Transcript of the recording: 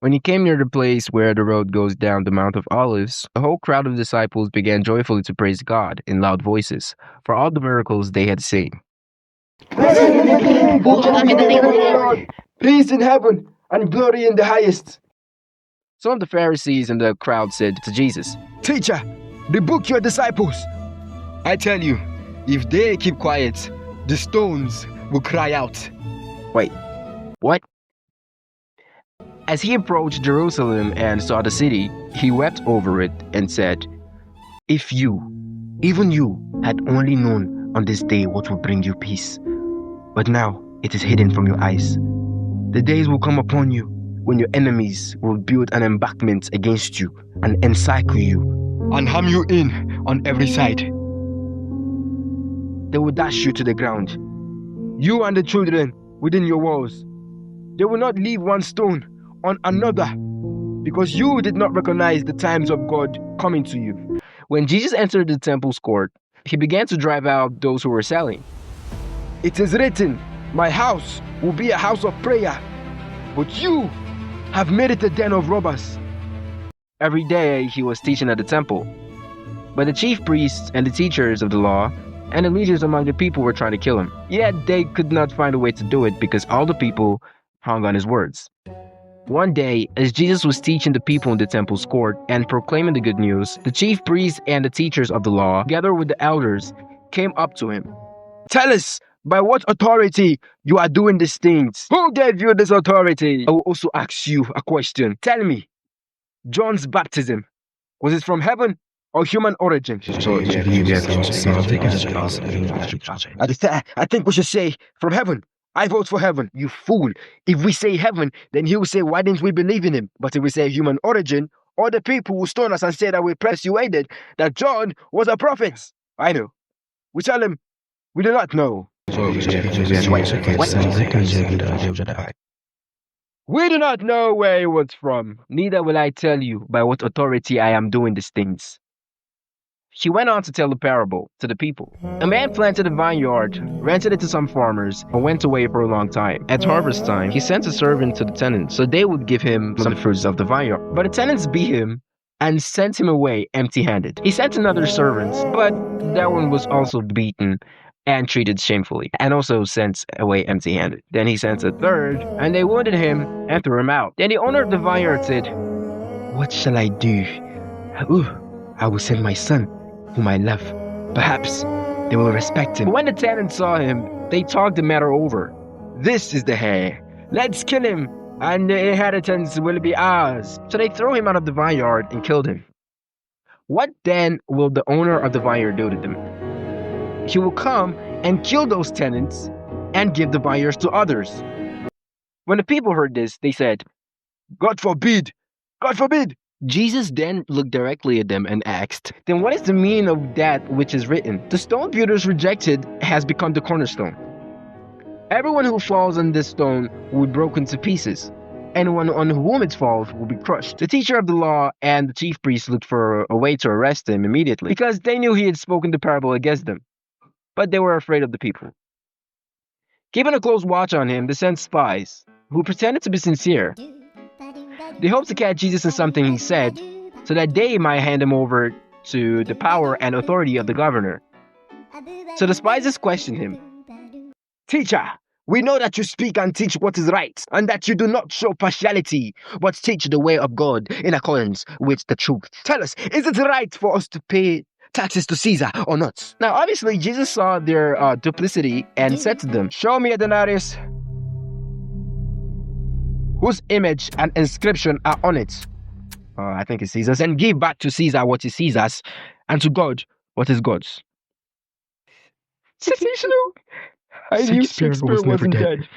When he came near the place where the road goes down the Mount of Olives, the whole crowd of disciples began joyfully to praise God in loud voices for all the miracles they had seen. Blessed be the King, glory to the Lord, peace in heaven and glory in the highest. Some of the Pharisees in the crowd said to Jesus, Teacher, rebuke your disciples. I tell you, if they keep quiet, the stones will cry out. Wait, what? As he approached Jerusalem and saw the city, he wept over it and said, If you, even you, had only known on this day what will bring you peace, but now it is hidden from your eyes. The days will come upon you when your enemies will build an embankment against you and encircle you and hem you in on every side. They will dash you to the ground, you and the children within your walls. They will not leave one stone on another, because you did not recognize the times of God coming to you. When Jesus entered the temple's court, he began to drive out those who were selling. It is written, my house will be a house of prayer, but you have made it a den of robbers. Every day he was teaching at the temple, but the chief priests and the teachers of the law and the leaders among the people were trying to kill him. Yet they could not find a way to do it because all the people hung on his words. One day, as Jesus was teaching the people in the temple's court and proclaiming the good news, the chief priests and the teachers of the law, together with the elders, came up to him. Tell us, by what authority you are doing these things? Who gave you this authority? I will also ask you a question. Tell me, John's baptism, was it from heaven or human origin? I think we should say from heaven. I vote for heaven. You fool. If we say heaven, then he will say, why didn't we believe in him? But if we say human origin, all the people will stone us and say that we persuaded that John was a prophet. I know. We tell him, we do not know. We do not know where he was from. Neither will I tell you by what authority I am doing these things. He went on to tell the parable to the people. A man planted a vineyard, rented it to some farmers, and went away for a long time. At harvest time, he sent a servant to the tenants so they would give him some fruits of the vineyard. But the tenants beat him and sent him away empty-handed. He sent another servant, but that one was also beaten and treated shamefully, and also sent away empty-handed. Then he sent a third, and they wounded him and threw him out. Then the owner of the vineyard said, what shall I do? I will send my son, whom I love. Perhaps they will respect him. But when the tenants saw him, they talked the matter over. This is the heir. Let's kill him, and the inheritance will be ours. So they threw him out of the vineyard and killed him. What then will the owner of the vineyard do to them? He will come and kill those tenants and give the vineyards to others. When the people heard this, they said, God forbid! God forbid! Jesus then looked directly at them and asked, then what is the meaning of that which is written? The stone builders rejected has become the cornerstone. Everyone who falls on this stone will be broken to pieces. Anyone on whom it falls will be crushed. The teacher of the law and the chief priests looked for a way to arrest him immediately because they knew he had spoken the parable against them. But they were afraid of the people. Keeping a close watch on him, they sent spies who pretended to be sincere. They hoped to catch Jesus in something he said so that they might hand him over to the power and authority of the governor. So the spies just questioned him. Teacher, we know that you speak and teach what is right, and that you do not show partiality, but teach the way of God in accordance with the truth. Tell us, is it right for us to pay taxes to Caesar or not? Now, obviously, Jesus saw their duplicity and said to them, show me a denarius whose image and inscription are on it. I think it's Caesar's. And give back to Caesar what is Caesar's, and to God what is God's. Sensational! I knew Shakespeare wasn't dead.